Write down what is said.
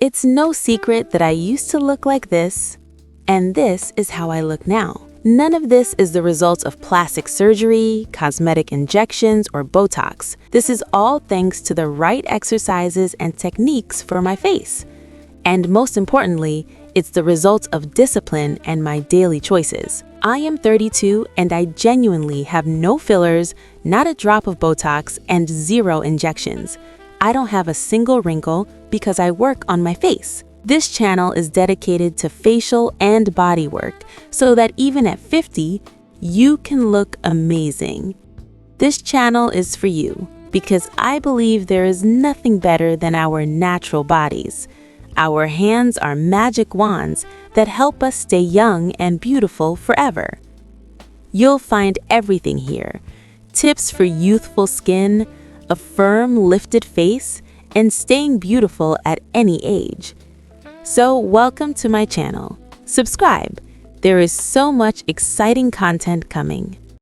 It's no secret that I used to look like this, and this is how I look now. None of this is the result of plastic surgery, cosmetic injections, or Botox. This is all thanks to the right exercises and techniques for my face. And most importantly, it's the result of discipline and my daily choices. I am 32 and I genuinely have no fillers, not a drop of Botox, and 0 injections. I don't have a single wrinkle because I work on my face. This channel is dedicated to facial and body work so that even at 50, you can look amazing. This channel is for you because I believe there is nothing better than our natural bodies. Our hands are magic wands that help us stay young and beautiful forever. You'll find everything here: tips for youthful skin, a firm, lifted face, and staying beautiful at any age. So welcome to my channel. Subscribe. There is so much exciting content coming.